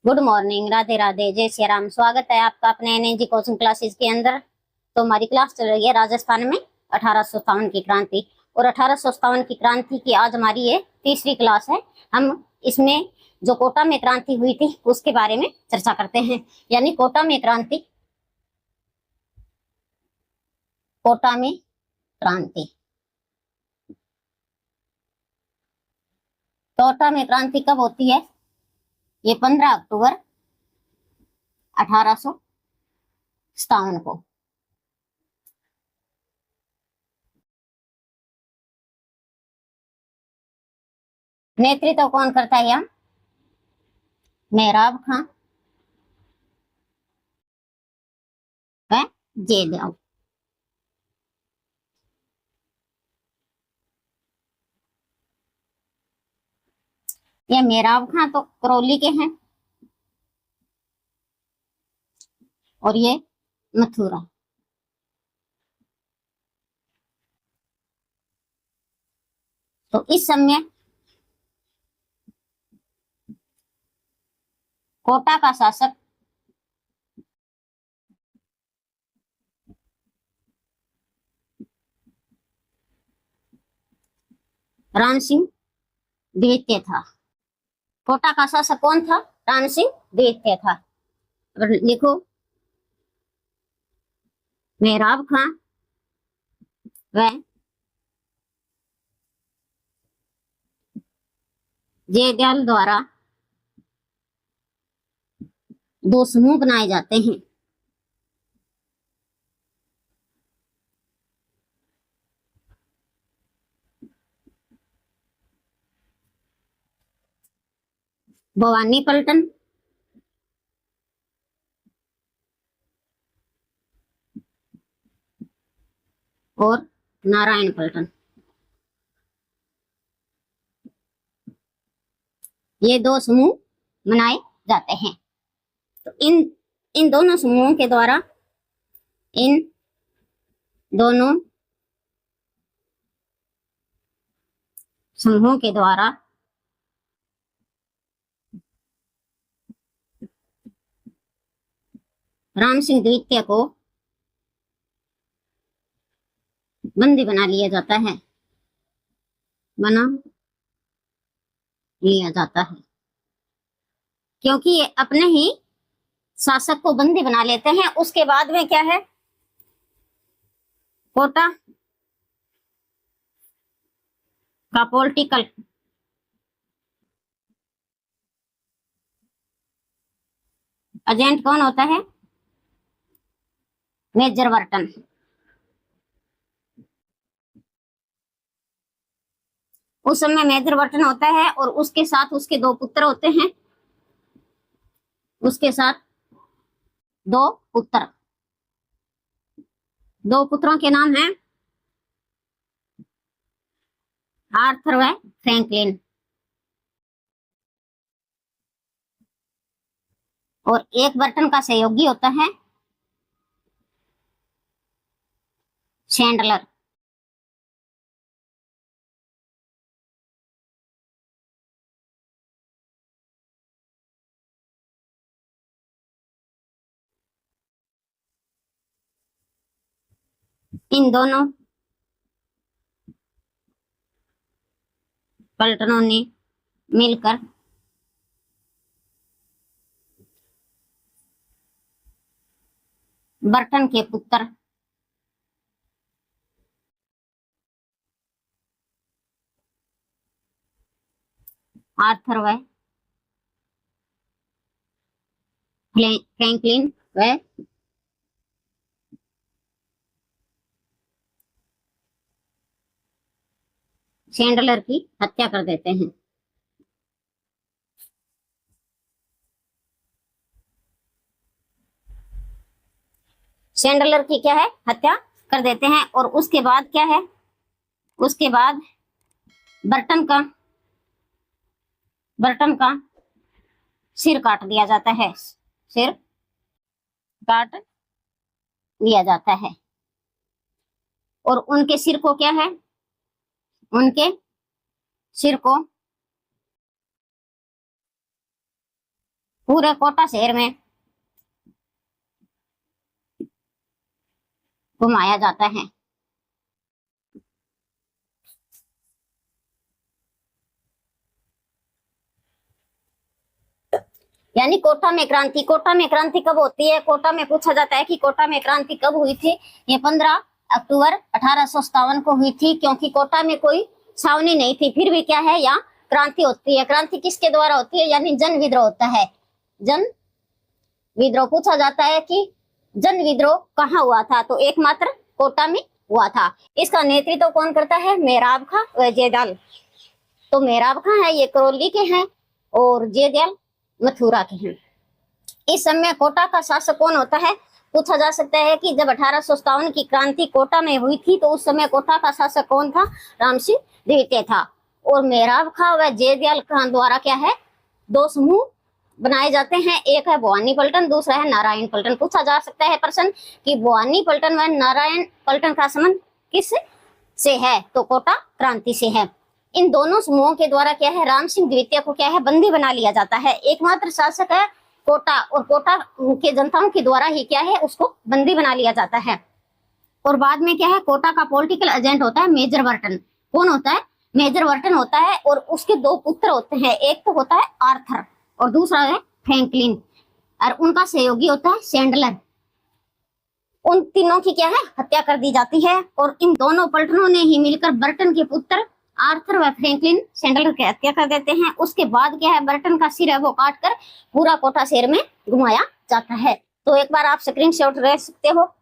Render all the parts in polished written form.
Good morning, Radhe Radhe, जय श्री राम। स्वागत है आपका अपने एनएनजी कोचिंग क्लासेस के अंदर। तो हमारी क्लास चल रही है राजस्थान में 1857 की क्रांति। और 1857 की क्रांति की आज हमारी ये तीसरी क्लास है। हम इसमें जो कोटा में क्रांति हुई थी उसके बारे में चर्चा करते हैं। यानी कोटा में क्रांति, कोटा में क्रांति, कोटा में क्रांति कब होती है? ये 15 अक्टूबर 1857 को। नेतृत्व कौन करता है? यहाँ मेहराब खां व जयदेव। ये मेहराब खां तो करौली के हैं और ये मथुरा। तो इस समय कोटा का शासक राम सिंह द्वितीय था। कोटा का शासक कौन था? राम सिंह द्वितीय था। और लिखो, मेहराब खां व जयदयाल द्वारा दो समूह बनाए जाते हैं। भवानी पलटन और नारायण पलटन। ये दो समूह बनाए जाते हैं। तो इन दोनों समूहों के द्वारा, इन दोनों समूहों के द्वारा राम सिंह द्वितीय को बंदी बना लिया जाता है, बना लिया जाता है। क्योंकि ये अपने ही शासक को बंदी बना लेते हैं। उसके बाद में क्या है, कोटा का पॉलिटिकल एजेंट कौन होता है? मेजर वर्टन। उस समय मेजर वर्टन होता है और उसके साथ उसके दो पुत्र होते हैं। उसके साथ दो पुत्र, दो पुत्रों के नाम हैं आर्थर व फ्रैंकलिन। और एक बर्टन का सहयोगी होता है चैंडलर। इन दोनों पलटनों ने मिलकर बर्टन के पुत्र आर्थर व फ्रैंकलिन व चैंडलर की हत्या कर देते हैं। चैंडलर की क्या है? हत्या कर देते हैं। और उसके बाद क्या है? उसके बाद बर्टन का सिर काट दिया जाता है। सिर काट दिया जाता है। और उनके सिर को क्या है? उनके सिर को पूरे कोटा शहर में घुमाया जाता है। यानी कोटा में क्रांति, कोटा में क्रांति कब होती है? कोटा में पूछा जाता है कि कोटा में क्रांति कब हुई थी? ये 15 अक्टूबर 1857 को हुई थी, क्योंकि कोटा में कोई छावनी नहीं थी। फिर भी क्या है, यहाँ क्रांति होती है। क्रांति किसके द्वारा होती है? यानी जन विद्रोह होता है। जन विद्रोह पूछा जाता है कि जन विद्रोह कहाँ हुआ था? तो एकमात्र कोटा में हुआ था। इसका नेतृत्व कौन करता है? मेहराब खां व जयदयाल। तो मेहराब खां है ये करौली के हैं और जयदयाल मथुरा के हैं। इस समय कोटा का शासक कौन होता है? पूछा जा सकता है कि जब 1857 की क्रांति कोटा में हुई थी तो उस समय कोटा का शासक कौन था? राम सिंह द्वितीय था। और मेहराब खां व जयदयाल खां द्वारा क्या है, दो समूह बनाए जाते हैं। एक है भवानी पलटन, दूसरा है नारायण पलटन। पूछा जा सकता है प्रश्न कि भवानी पलटन व नारायण पलटन का संबंध किस से है? तो कोटा क्रांति से है। इन दोनों समूहों के द्वारा क्या है, राम सिंह द्वितीय को क्या है, बंदी बना लिया जाता है। एकमात्र शासक है कोटा, और कोटा के जनताओं के द्वारा ही क्या है, उसको बंदी बना लिया जाता है। और बाद में क्या है, कोटा का पॉलिटिकल एजेंट होता है मेजर वर्टन। कौन होता है? मेजर वर्टन होता है। और उसके दो पुत्र होते हैं, एक तो होता है आर्थर और दूसरा है फ्रैंकलिन, और उनका सहयोगी होता है सैंडलर। उन तीनों की क्या है, हत्या कर दी जाती है। और इन दोनों पलटनों ने ही मिलकर बर्टन के पुत्र आर्थर व फ्रैंकलिन सैंडलर की हत्या कर देते हैं। उसके बाद क्या है, बर्टन का सिर है वो काट कर पूरा कोटा शहर में घुमाया जाता है। तो एक बार आप स्क्रीनशॉट ले सकते हो।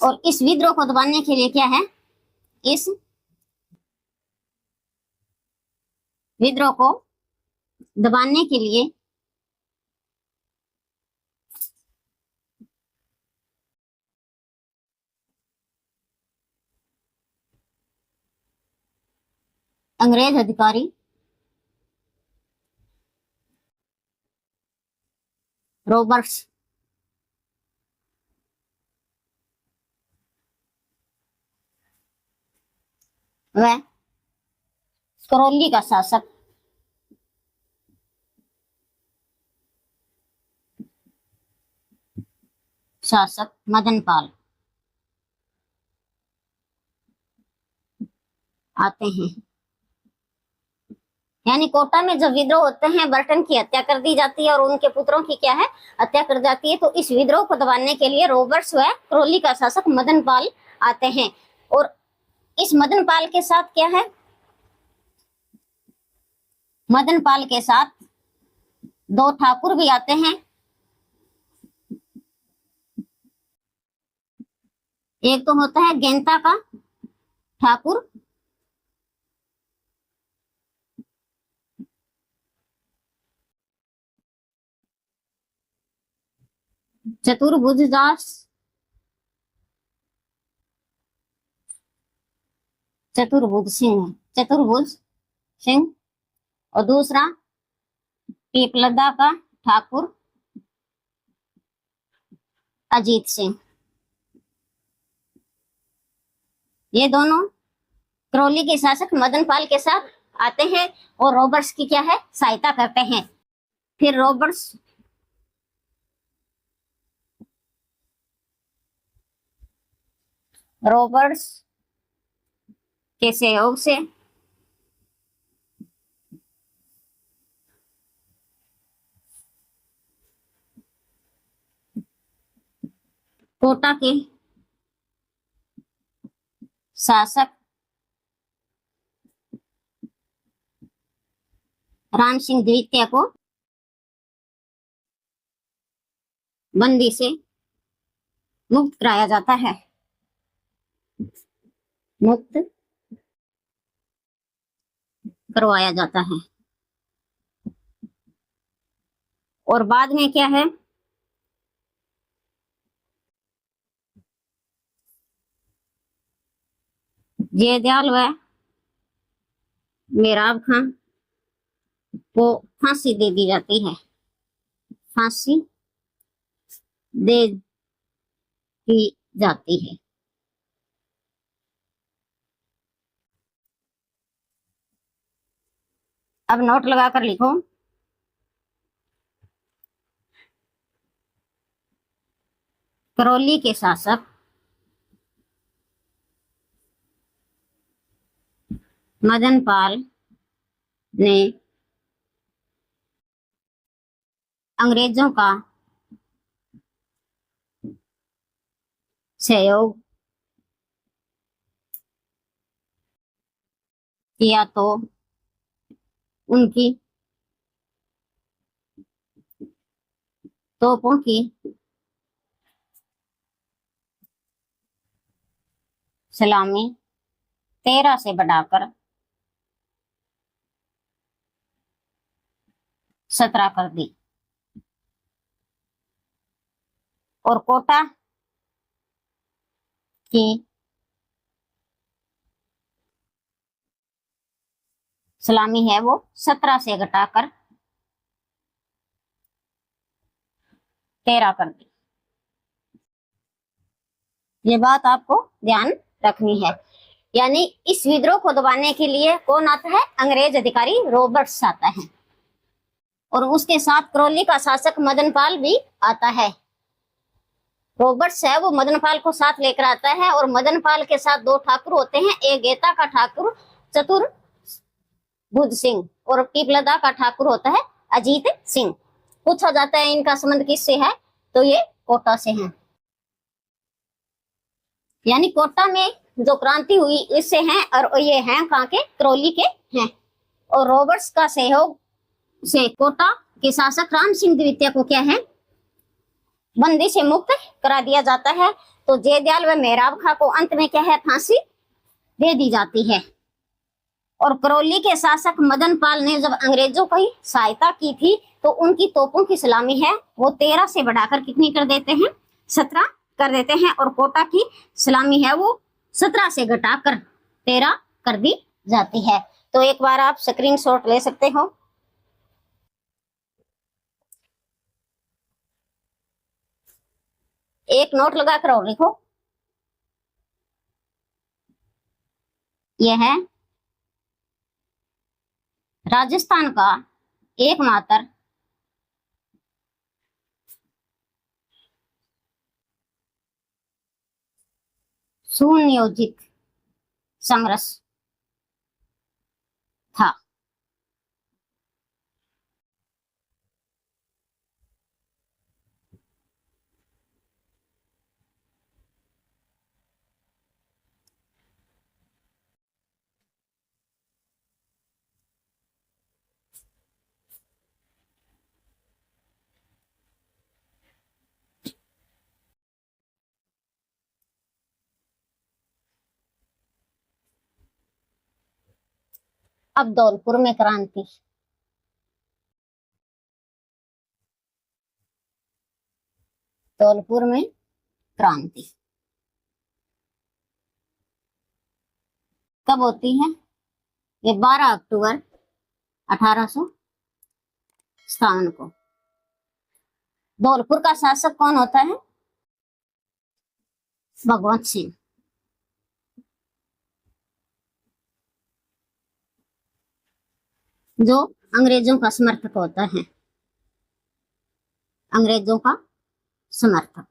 और इस विद्रोह को दबाने के लिए क्या है, इस विद्रोह को दबाने के लिए अंग्रेज अधिकारी रॉबर्ट्स व करौली का शासक मदनपाल आते हैं। यानी कोटा में जब विद्रोह होते हैं, बर्टन की हत्या कर दी जाती है और उनके पुत्रों की क्या है, हत्या कर जाती है। तो इस विद्रोह को दबाने के लिए रॉबर्ट्स व करौली का शासक मदनपाल आते हैं। और इस मदनपाल के साथ क्या है, मदनपाल के साथ दो ठाकुर भी आते हैं। एक तो होता है गेंता का ठाकुर, चतुर्भुज दास, चतुर्भुज सिंह, और दूसरा पीपलदा का ठाकुर अजीत सिंह। ये दोनों करौली के शासक मदनपाल के साथ आते हैं और रॉबर्ट्स की क्या है, सहायता करते हैं। फिर रॉबर्ट्स के सहयोग से कोटा के शासक राम सिंह द्वितीय को बंदी से मुक्त कराया जाता है। मुक्त करवाया जाता है। और बाद में क्या है, जयदयाल व मेराब खां को फांसी दे दी जाती है, फांसी दे दी जाती है। अब नोट लगाकर लिखो, करौली के शासक मदन पाल ने अंग्रेजों का सहयोग किया तो उनकी तोपों की सलामी 13 से बढ़ाकर 17 कर दी और कोटा की सलामी है वो 17 से घटाकर 13 कर दी। ये बात आपको ध्यान रखनी है। यानी इस विद्रोह को दबाने के लिए कौन आता है, अंग्रेज अधिकारी रॉबर्ट्स आता है, और उसके साथ करौली का शासक मदनपाल भी आता है। रॉबर्ट्स है वो मदनपाल को साथ लेकर आता है, और मदनपाल के साथ 2 ठाकुर होते हैं, एक गेता का ठाकुर चतुर्भुज सिंह और पीपलदा का ठाकुर होता है अजीत सिंह। पूछा जाता है इनका संबंध किससे है, तो ये कोटा से है। यानी कोटा में जो क्रांति हुई इससे हैं, और ये हैं कहाँ के, करौली के हैं। और रॉबर्ट्स का सहयोग से कोटा के शासक राम सिंह द्वितीय को क्या है, बंदी से मुक्त करा दिया जाता है। तो जयदयाल व मेहराब खां को अंत में क्या है, फांसी दे दी जाती है। और करौली के शासक मदन पाल ने जब अंग्रेजों की सहायता की थी तो उनकी तोपों की सलामी है वो 13 से बढ़ाकर कितनी कर देते हैं, 17 कर देते हैं, और कोटा की सलामी है वो 17 से घटाकर 13 कर दी जाती है। तो एक बार आप स्क्रीनशॉट ले सकते हो। एक नोट लगाकर और लिखो, यह है राजस्थान का एकमात्र सुनियोजित संघर्ष था। अब धौलपुर में क्रांति, धौलपुर में क्रांति कब होती है, ये 12 अक्टूबर 1857 को। धौलपुर का शासक कौन होता है, भगवंत सिंह। जो अंग्रेजों का समर्थक होता है, अंग्रेजों का समर्थक।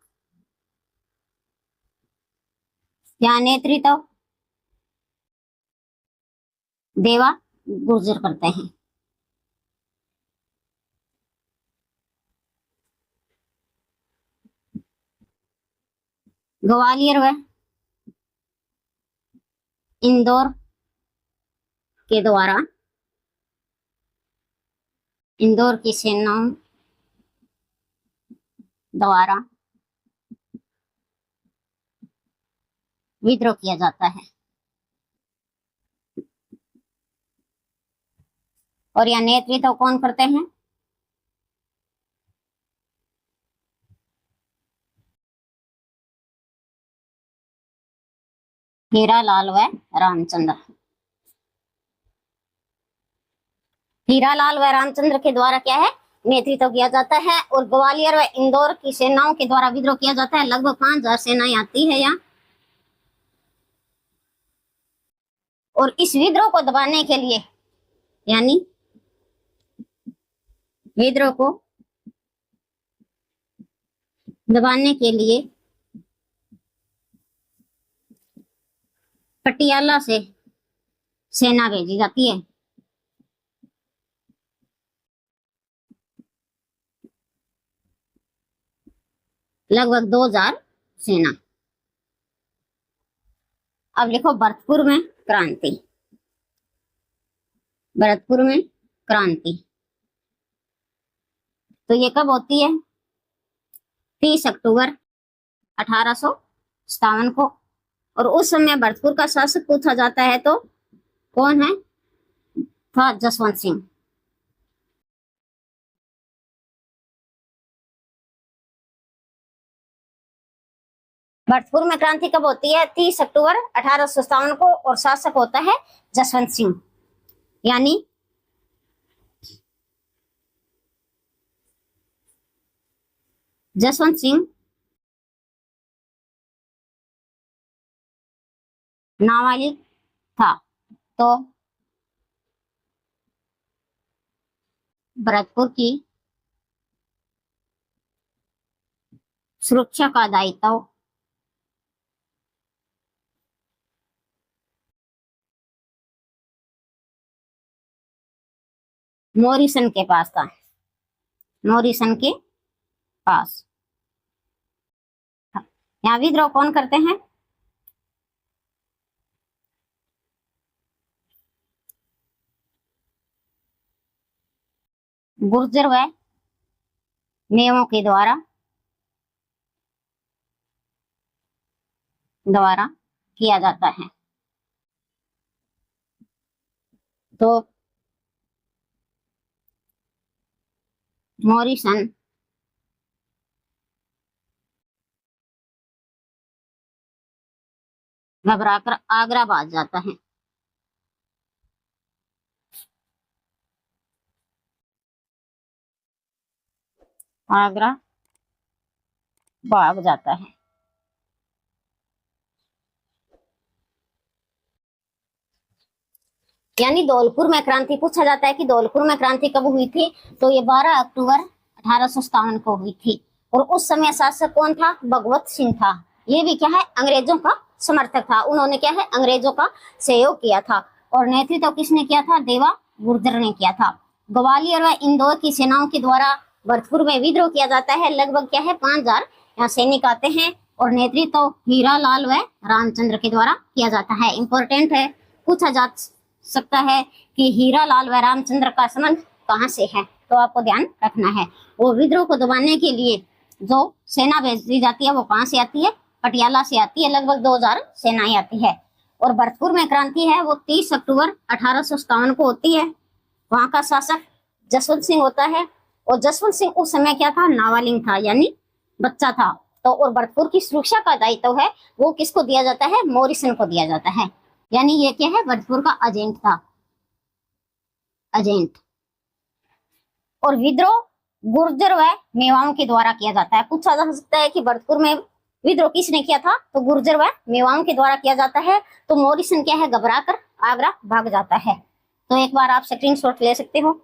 यहाँ नेतृत्व देवा गुर्जर करते हैं। ग्वालियर व इंदौर के द्वारा, इंदौर की सेनाओं द्वारा विद्रोह किया जाता है। और यह नेतृत्व कौन करते हैं, हीरालाल व रामचंद्र। हीरालाल व रामचंद्र के द्वारा क्या है, नेतृत्व किया जाता है। और ग्वालियर व इंदौर की सेनाओं के द्वारा विद्रोह किया जाता है। लगभग 5000 सेनाएं आती है यहाँ। और इस विद्रोह को दबाने के लिए, यानी विद्रोह को दबाने के लिए पटियाला से सेना भेजी जाती है। लगभग 2000 सेना। अब लिखो भरतपुर में क्रांति। भरतपुर में क्रांति तो ये कब होती है? 30 अक्टूबर 1857 को। और उस समय भरतपुर का शासक पूछा जाता है तो कौन है? था जसवंत सिंह। भरतपुर में क्रांति कब होती है? 30 अक्टूबर 1857 को। और शासक होता है जसवंत सिंह, यानी जसवंत सिंह नाबालिग था। तो भरतपुर की सुरक्षा का दायित्व मोरिसन के पास था। मोरिसन के पास। यहाँ विद्रोह कौन करते हैं? गुर्जर व मेमों के द्वारा किया जाता है। तो मॉरिसन घबराकर आगरा भाग जाता है। आगरा भाग जाता है। यानी धौलपुर में क्रांति पूछा जाता है कि धौलपुर में क्रांति कब हुई थी? तो ये 12 अक्टूबर 1857 को हुई थी। और उस समय शासक कौन था? भगवत सिंह था। ये भी क्या है? अंग्रेजों का समर्थक था। उन्होंने क्या है? अंग्रेजों का सहयोग किया था। और नेतृत्व किसने किया था? देवा गुर्जर ने किया था। ग्वालियर व इंदौर की सेनाओं के द्वारा भरतपुर में विद्रोह किया जाता है। लगभग क्या है? 5000 यहाँ सैनिक आते हैं। और नेतृत्व हीरालाल व रामचंद्र के द्वारा किया जाता है। इंपॉर्टेंट है, पूछा जा सकता है कि हीरालाल व रामचंद्र का संबंध कहाँ से है, तो आपको ध्यान रखना है। वो विद्रोह को दबाने के लिए जो सेना भेजी जाती है वो कहाँ से आती है? पटियाला से आती है। लगभग 2000 सेनाएं आती है। और भरतपुर में क्रांति है वो 30 अक्टूबर 1857 को होती है। वहां का शासक जसवंत सिंह होता है। और जसवंत सिंह उस समय क्या था? नाबालिग था, यानी बच्चा था। तो और भरतपुर की सुरक्षा का दायित्व है वो किसको दिया जाता है? मोरिसन को दिया जाता है। यानी ये क्या है? भरतपुर का एजेंट था, एजेंट। और विद्रोह गुर्जर व मेवाओं के द्वारा किया जाता है। पूछा जा सकता है कि भरतपुर में विद्रोह किसने किया था? तो गुर्जर व मेवाओं के द्वारा किया जाता है। तो मोरिसन क्या है? घबरा कर आगरा भाग जाता है। तो एक बार आप स्क्रीनशॉट ले सकते हो।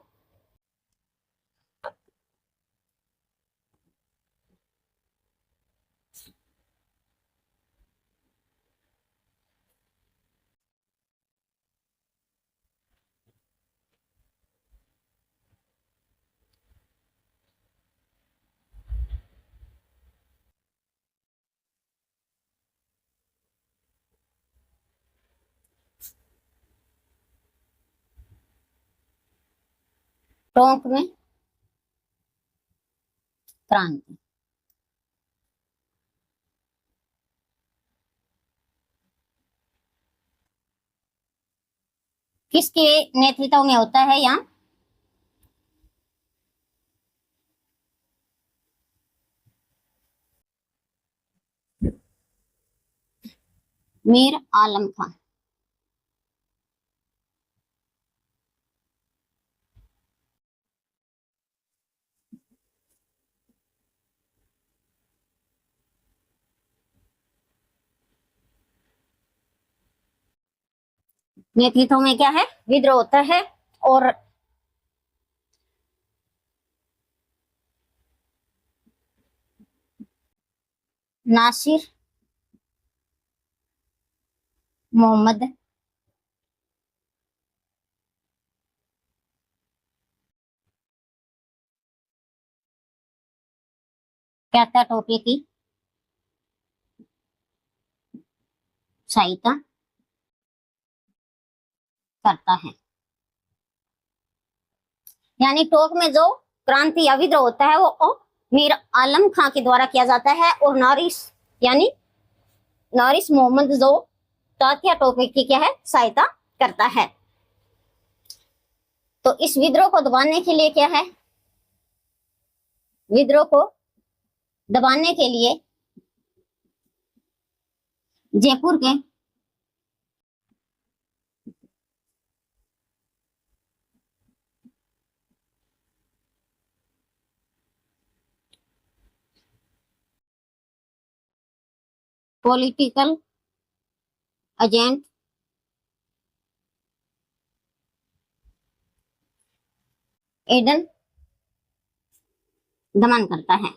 टोंक में क्रांति। किसके नेतृत्व में होता है? यहाँ मीर आलम खान। नेतृत्व में क्या है, विद्रोह होता है। और नासिर मोहम्मद तात्या टोपे की सहायता करता है। यानी टोक में जो क्रांति या विद्रोह होता है वो मीर आलम खां के द्वारा किया जाता है, और नारिस यानी नारिस मोहम्मद जो तात्या टोपे की क्या है, सहायता करता है। तो इस विद्रोह को दबाने के लिए क्या है, विद्रोह को दबाने के लिए जयपुर के पॉलिटिकल एजेंट एडन दमन करता है।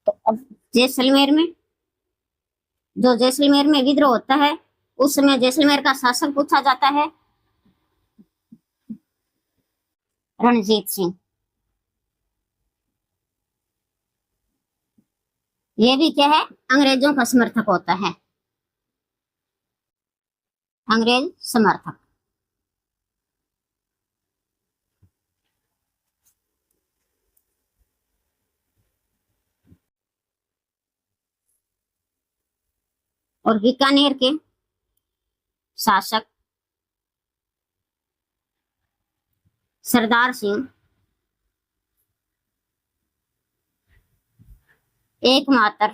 तो अब जैसलमेर में, जो जैसलमेर में विद्रोह होता है उस समय जैसलमेर का शासक पूछा जाता है रणजीत सिंह। ये भी क्या है, अंग्रेजों का समर्थक होता है, अंग्रेज समर्थक। और बीकानेर के शासक सरदार सिंह एकमात्र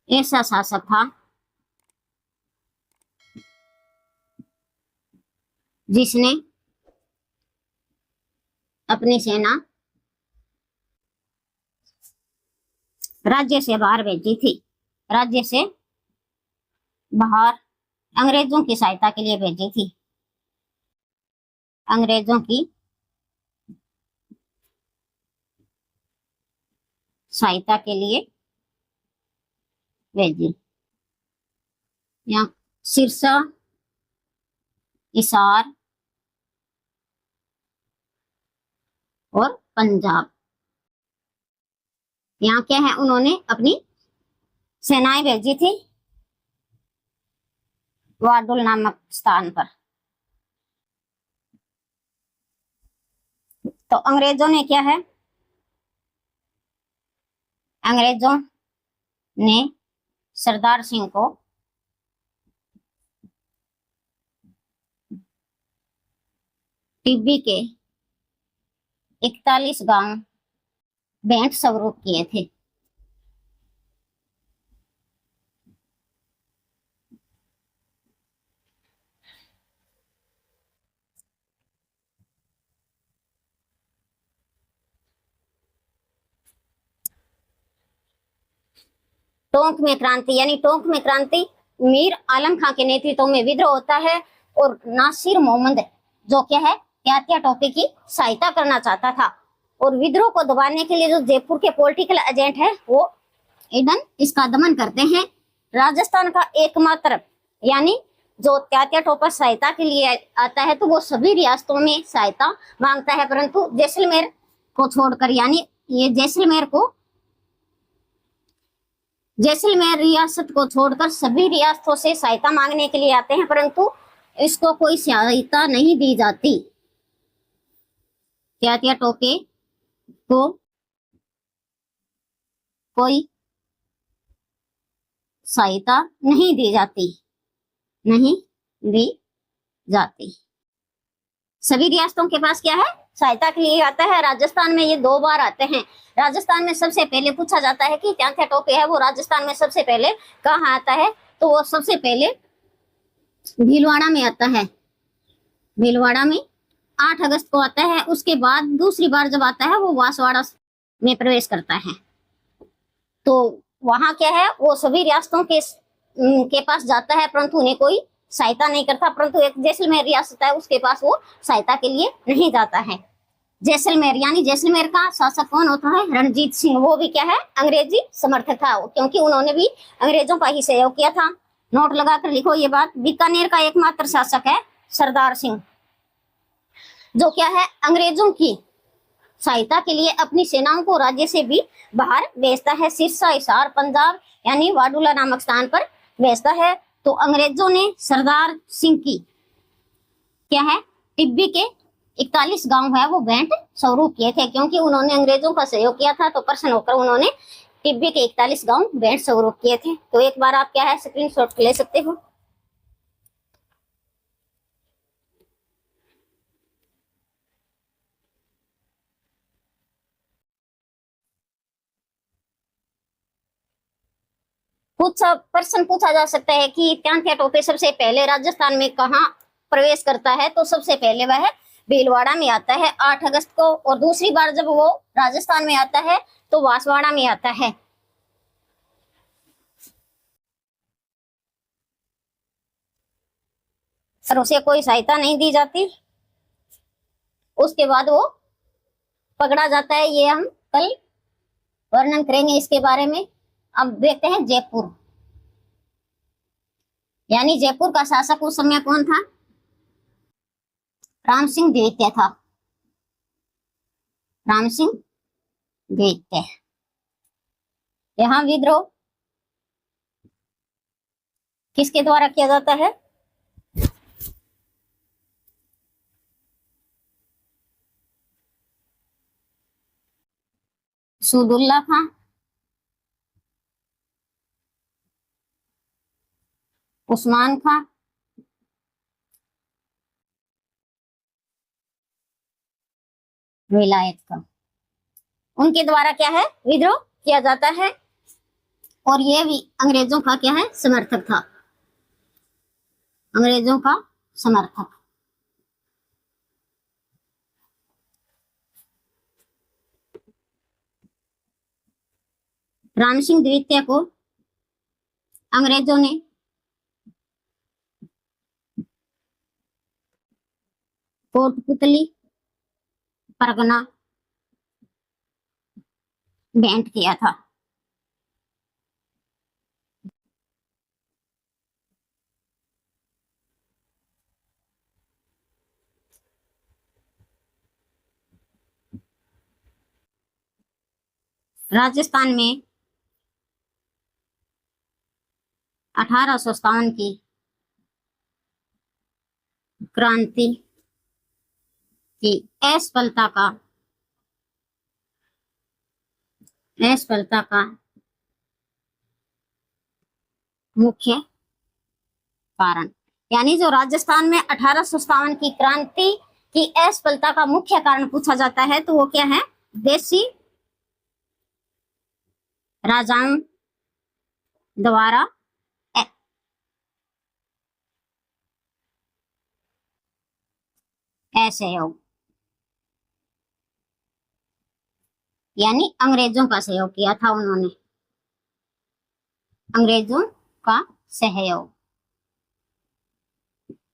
ऐसा शासक था जिसने अपनी सेना राज्य से बाहर भेजी थी, राज्य से बाहर अंग्रेजों की सहायता के लिए भेजी थी, अंग्रेजों की सहायता के लिए भेजी। यहाँ सिरसा, हिसार और पंजाब, यहाँ क्या है, उन्होंने अपनी सेनाएं भेजी थी वाडुल नामक स्थान पर। तो अंग्रेजों ने क्या है, अंग्रेजों ने सरदार सिंह को टिब्बी के 41 गांव भेंट स्वरूप किए थे। टोंक में क्रांति, यानी टोंक में क्रांति मीर आलम खां के नेतृत्व में विद्रोह होता है, और नासिर मोहम्मद जो क्या है, तात्या टोपे की सहायता करना चाहता था। और विद्रोह को दबाने के लिए जो जयपुर के पॉलिटिकल एजेंट है वो एडन इसका दमन करते हैं। राजस्थान का एकमात्र, यानी जो तात्या टोपे सहायता के लिए आता है तो वो सभी रियासतों में सहायता मांगता है, परंतु जैसलमेर को छोड़कर, यानी ये जैसलमेर रियासत को छोड़कर सभी रियासतों से सहायता मांगने के लिए आते हैं, परंतु इसको कोई सहायता नहीं दी जाती। तात्या टोपे को कोई सहायता नहीं दी जाती, नहीं दी जाती। सभी रियासतों के पास क्या है, सहायता के लिए आता है। राजस्थान में ये 2 बार आते हैं। राजस्थान में सबसे पहले पूछा जाता है कि त्यांथिया टोपे है वो राजस्थान में सबसे पहले कहाँ आता है, तो वो सबसे पहले भीलवाड़ा में आता है। भीलवाड़ा में 8 अगस्त को आता है। उसके बाद दूसरी बार जब आता है वो बांसवाड़ा में प्रवेश करता है। तो वहां क्या है, वो सभी रियासतों के पास जाता है, परंतु उन्हें कोई सहायता नहीं करता। परंतु एक जैसलमेर रियासत है, उसके पास वो सहायता के लिए नहीं जाता है। जैसलमेर यानी जैसलमेर का शासक कौन होता है, रणजीत सिंह। वो भी क्या है, अंग्रेजी समर्थक था, क्योंकि उन्होंने भी अंग्रेजों का ही सहयोग किया था। नोट लगाकर लिखो ये बात। बीकानेर का एकमात्र शासक है सरदार सिंह, जो क्या है, अंग्रेजों की सहायता के लिए अपनी सेनाओं को राज्य से भी बाहर भेजता है। सिरसा, हिसार, पंजाब यानी वाडूला नामक स्थान पर भेजता है। तो अंग्रेजों ने सरदार सिंह की क्या है, टिब्बी के 41 गांव है वो भेंट स्वरूप किए थे, क्योंकि उन्होंने अंग्रेजों का सहयोग किया था। तो प्रसन्न होकर उन्होंने टिब्बी के 41 गांव भेंट स्वरूप किए थे। तो एक बार आप क्या है, स्क्रीनशॉट ले सकते हो। प्रश्न पूछा जा सकता है कि त्यांथिया टोपे सबसे पहले राजस्थान में कहाँ प्रवेश करता है, तो सबसे पहले वह भीलवाड़ा में आता है 8 अगस्त को, और दूसरी बार जब वो राजस्थान में आता है तो बांसवाड़ा में आता है। पर उसे कोई सहायता नहीं दी जाती। उसके बाद वो पकड़ा जाता है। ये हम कल वर्णन करेंगे इसके बारे में। अब देखते हैं जयपुर, यानी जयपुर का शासक उस समय कौन था, राम सिंह द्वितीय था। राम सिंह द्वितीय। यहाँ विद्रोह किसके द्वारा किया जाता है, सुदुल्ला खां, उस्मान खां, विलायत खां, उनके द्वारा क्या है, विद्रोह किया जाता है। और ये भी अंग्रेजों का क्या है, समर्थक था, अंग्रेजों का समर्थक। राम सिंह द्वितीय को अंग्रेजों ने कोटपुतली परगना भेंट किया था। राजस्थान में 1857 की क्रांति की असफलता का मुख्य कारण, यानी जो राजस्थान में 1857 की क्रांति की असफलता का मुख्य कारण पूछा जाता है, तो वो क्या है, देशी राजाओं द्वारा असहयोग, यानी अंग्रेजों का सहयोग किया था उन्होंने, अंग्रेजों का सहयोग।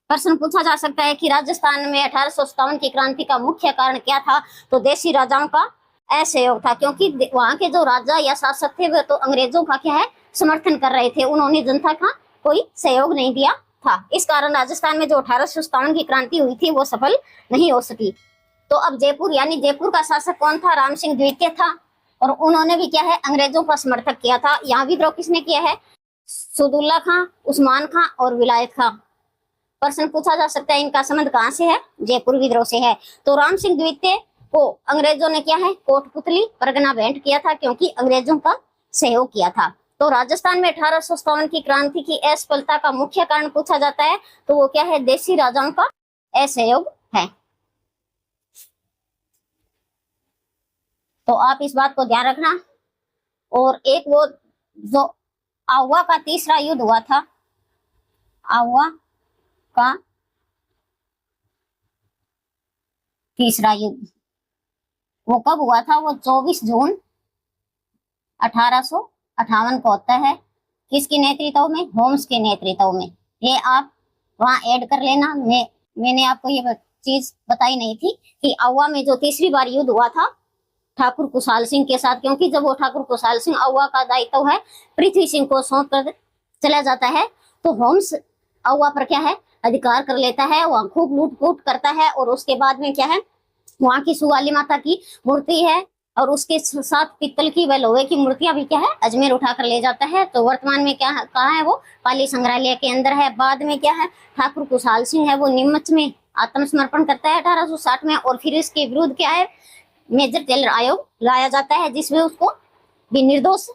प्रश्न पूछा जा सकता है कि राजस्थान में 1857 की क्रांति का मुख्य कारण क्या था, तो देशी राजाओं का असहयोग था, क्योंकि वहां के जो राजा या शासक थे वे तो अंग्रेजों का क्या है, समर्थन कर रहे थे, उन्होंने जनता का कोई सहयोग नहीं दिया था। इस कारण राजस्थान में जो 1857 की क्रांति हुई थी वो सफल नहीं हो सकी। तो अब जयपुर, यानी जयपुर का शासक कौन था, राम सिंह द्वितीय था, और उन्होंने भी क्या है, अंग्रेजों का समर्थक किया था। यहाँ विद्रोह किसने किया है, सुदुल्ला खां, उस्मान खां और विलायत खां। प्रश्न पूछा जा सकता है इनका संबंध कहाँ से है, जयपुर विद्रोह से है। तो राम सिंह द्वितीय को अंग्रेजों ने क्या है, कोटपुतली परगना भेंट किया था, क्योंकि अंग्रेजों का सहयोग किया था। तो राजस्थान में 1857 की क्रांति की असफलता का मुख्य कारण पूछा जाता है, तो वो क्या है, देशी राजाओं का असहयोग है। तो आप इस बात को ध्यान रखना। और एक वो जो आवा का तीसरा युद्ध हुआ था, आवा का तीसरा युद्ध वो कब हुआ था? वो 24 जून 1858 को होता है। किसके नेतृत्व में? होम्स के नेतृत्व में। ये आप वहां ऐड कर लेना। मैंने आपको ये चीज बताई नहीं थी कि आवा में जो तीसरी बार युद्ध हुआ था ठाकुर कुशाल सिंह के साथ, क्योंकि जब वो ठाकुर कुशाल सिंह आवा का दायित्व है पृथ्वी सिंह को सौंप कर चला जाता है, तो होम्स आवा पर क्या है? अधिकार कर लेता है। वहां खूब लूट-फूट करता है और उसके बाद में क्या है? वहां की सुवाली माता की मूर्ति है और उसके साथ पित्तल की व लोहे की मूर्तियां भी क्या है? अजमेर उठाकर ले जाता है। तो वर्तमान में क्या है? कहाँ है वो? पाली संग्रहालय के अंदर है। बाद में क्या है? ठाकुर कुशाल सिंह है वो नीमच में आत्मसमर्पण करता है 1860 में, और फिर इसके विरुद्ध क्या है? मेजर टेलर आयोग लाया जाता है, जिसमें उसको भी निर्दोष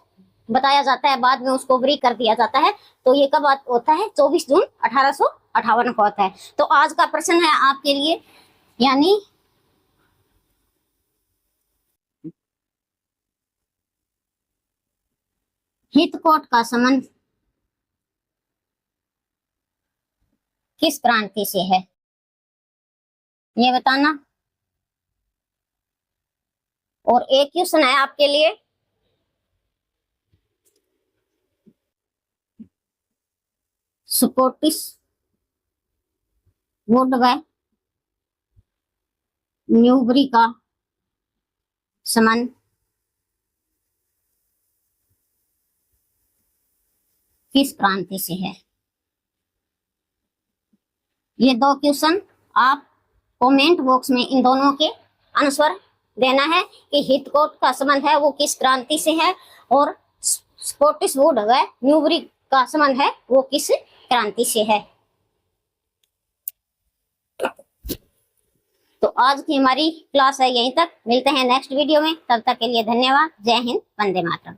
बताया जाता है। बाद में उसको बरी कर दिया जाता है। तो ये कब होता है? 24 जून 1858 को होता है। तो आज का प्रश्न है आपके लिए, यानी हितकोट का संबंध किस क्रांति से है, ये बताना। और एक क्वेश्चन है आपके लिए, स्कॉटिश वुड व न्यूबरी का संबंध किस क्रांति से है? ये दो क्वेश्चन आप कमेंट बॉक्स में इन दोनों के आंसर देना है कि हितकोट का संबंध है वो किस क्रांति से है, और स्कॉटिश वुड व न्यूबरी का संबंध है वो किस क्रांति से है। तो आज की हमारी क्लास है यहीं तक। मिलते हैं नेक्स्ट वीडियो में, तब तक के लिए धन्यवाद। जय हिंद, वंदे मातरम।